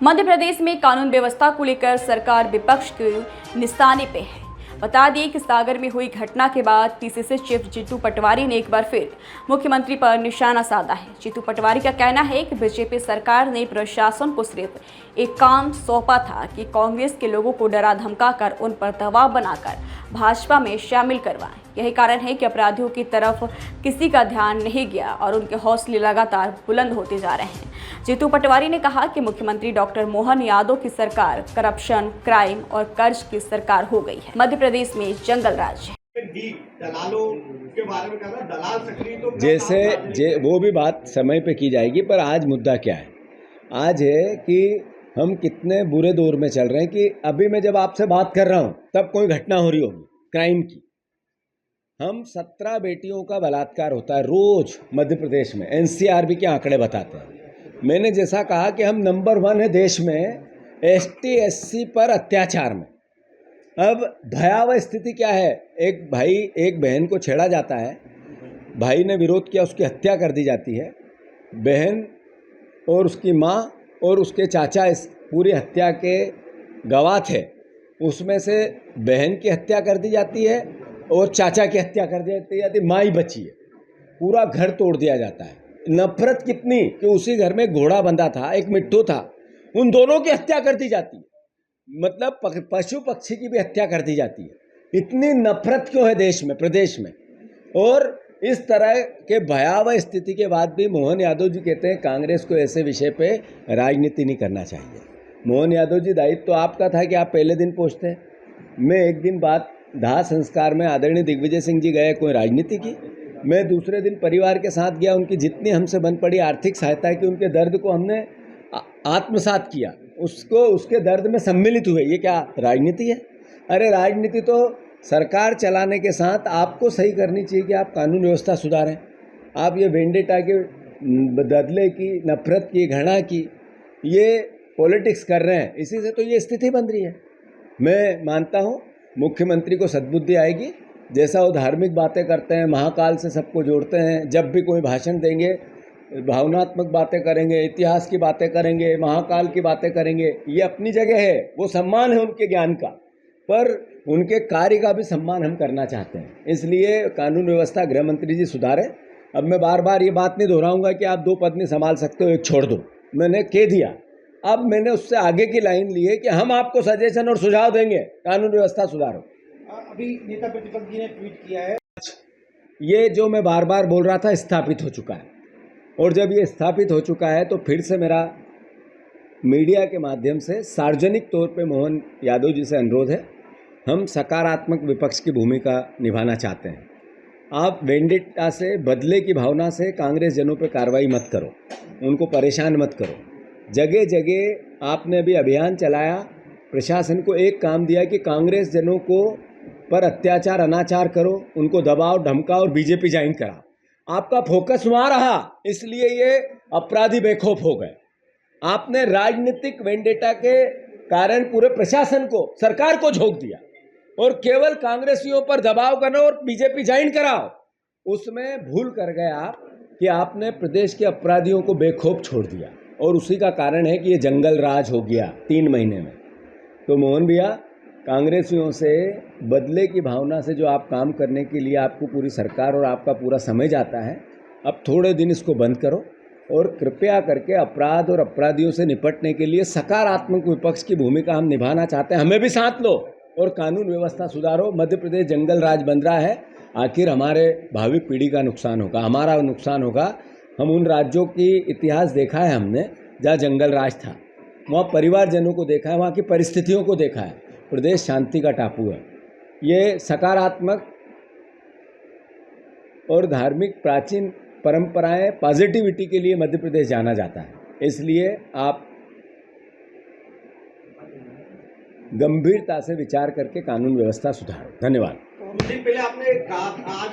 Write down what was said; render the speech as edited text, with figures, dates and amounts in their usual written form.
मध्य प्रदेश में कानून व्यवस्था को लेकर सरकार विपक्ष के निशाने पे है। बता दें कि सागर में हुई घटना के बाद पीसीसी चीफ जीतू पटवारी ने एक बार फिर मुख्यमंत्री पर निशाना साधा है। जीतू पटवारी का कहना है कि बीजेपी सरकार ने प्रशासन को सिर्फ एक काम सौंपा था कि कांग्रेस के लोगों को डरा धमकाकर उन पर दबाव बनाकर भाजपा में शामिल करवाएं। यही कारण है कि अपराधियों की तरफ किसी का ध्यान नहीं गया और उनके हौसले लगातार बुलंद होते जा रहे हैं। जीतू पटवारी ने कहा कि मुख्यमंत्री डॉक्टर मोहन यादव की सरकार करप्शन, क्राइम और कर्ज की सरकार हो गई है। मध्य प्रदेश में जंगल राज है। दलालों के बारे में कहना, दलाल सक्रिय तो जैसे वो भी बात समय पे की जाएगी, पर आज मुद्दा क्या है? आज है कि हम कितने बुरे दौर में चल रहे हैं कि अभी मैं जब आपसे बात कर रहा हूँ तब कोई घटना हो रही होगी क्राइम की। हम 17 बेटियों का बलात्कार होता है रोज मध्य प्रदेश में, एनसीआरबी के आंकड़े बताते हैं। मैंने जैसा कहा कि हम नंबर 1 है देश में एसटी एससी पर अत्याचार में। अब भयावह स्थिति क्या है? एक भाई एक बहन को छेड़ा जाता है, भाई ने विरोध किया, उसकी हत्या कर दी जाती है। बहन और उसकी माँ और उसके चाचा इस पूरी हत्या के गवाह थे। उसमें से बहन की हत्या कर दी जाती है और चाचा की हत्या कर दी जाती है, माँ ही बची है। पूरा घर तोड़ दिया जाता है। नफरत कितनी कि उसी घर में घोड़ा बंधा था, एक मिट्टू था, उन दोनों की हत्या कर दी जाती है। मतलब पशु पक्षी की भी हत्या कर दी जाती है। इतनी नफरत क्यों है देश में, प्रदेश में? और इस तरह के भयावह स्थिति के बाद भी मोहन यादव जी कहते हैं कांग्रेस को ऐसे विषय पे राजनीति नहीं करना चाहिए। मोहन यादव जी, दायित्व तो आपका था कि आप पहले दिन पहुँचते। मैं एक दिन बाद दाह संस्कार में आदरणीय दिग्विजय सिंह जी गए, कोई राजनीति की। मैं दूसरे दिन परिवार के साथ गया, उनकी जितनी हमसे बन पड़ी आर्थिक सहायता की, उनके दर्द को हमने आत्मसात किया, उसको उसके दर्द में सम्मिलित हुए। ये क्या राजनीति है? अरे राजनीति तो सरकार चलाने के साथ आपको सही करनी चाहिए कि आप कानून व्यवस्था सुधारें। आप ये वेंडेटा के बदले की, नफरत की, घृणा की ये पॉलिटिक्स कर रहे हैं, इसी से तो ये स्थिति बन रही है। मैं मानता हूँ मुख्यमंत्री को सद्बुद्धि आएगी। जैसा वो धार्मिक बातें करते हैं, महाकाल से सबको जोड़ते हैं, जब भी कोई भाषण देंगे भावनात्मक बातें करेंगे, इतिहास की बातें करेंगे, महाकाल की बातें करेंगे, ये अपनी जगह है, वो सम्मान है उनके ज्ञान का, पर उनके कार्य का भी सम्मान हम करना चाहते हैं। इसलिए कानून व्यवस्था गृह मंत्री जी सुधारें। अब मैं बार बार ये बात नहीं दोहराऊंगा कि आप 2 पद नहीं संभाल सकते हो, एक छोड़ दो, मैंने कह दिया। अब मैंने उससे आगे की लाइन ली है कि हम आपको सजेशन और सुझाव देंगे, कानून व्यवस्था सुधारो। अभी नेता प्रतिपक्ष जी ने ट्वीट किया है, ये जो मैं बार बार बोल रहा था स्थापित हो चुका है, और जब ये स्थापित हो चुका है तो फिर से मेरा मीडिया के माध्यम से सार्वजनिक तौर पे मोहन यादव जी से अनुरोध है, हम सकारात्मक विपक्ष की भूमिका निभाना चाहते हैं। आप वेंडेटा से, बदले की भावना से कांग्रेस जनों पे कार्रवाई मत करो, उनको परेशान मत करो। जगह जगह आपने अभी अभियान चलाया, प्रशासन को एक काम दिया कि कांग्रेस जनों को पर अत्याचार अनाचार करो, उनको दबाव धमकाओ और बीजेपी ज्वाइन करा। आपका फोकस वहाँ रहा, इसलिए ये अपराधी बेखौफ हो गए। आपने राजनीतिक वेंडेटा के कारण पूरे प्रशासन को, सरकार को झोंक दिया और केवल कांग्रेसियों पर दबाव करना और बीजेपी ज्वाइन कराओ। उसमें भूल कर गए आप कि आपने प्रदेश के अपराधियों को बेखौफ छोड़ दिया, और उसी का कारण है कि ये जंगल राज हो गया 3 महीने में। तो मोहन भैया, कांग्रेसियों से बदले की भावना से जो आप काम करने के लिए आपको पूरी सरकार और आपका पूरा समय जाता है, अब थोड़े दिन इसको बंद करो और कृपया करके अपराध और अपराधियों से निपटने के लिए सकारात्मक विपक्ष की भूमिका हम निभाना चाहते हैं। हमें भी साथ लो और कानून व्यवस्था सुधारो। मध्य प्रदेश जंगल राज बन रहा है, आखिर हमारे भावी पीढ़ी का नुकसान होगा, हमारा नुकसान होगा। हम उन राज्यों की इतिहास देखा है हमने जहाँ जंगल राज था, वहाँ परिवारजनों को देखा है, वहाँ की परिस्थितियों को देखा है। प्रदेश शांति का टापू है। ये सकारात्मक और धार्मिक प्राचीन परंपराएं, पॉजिटिविटी के लिए मध्य प्रदेश जाना जाता है। इसलिए आप गंभीरता से विचार करके कानून व्यवस्था सुधारो। धन्यवाद। पहले आपने कहा आज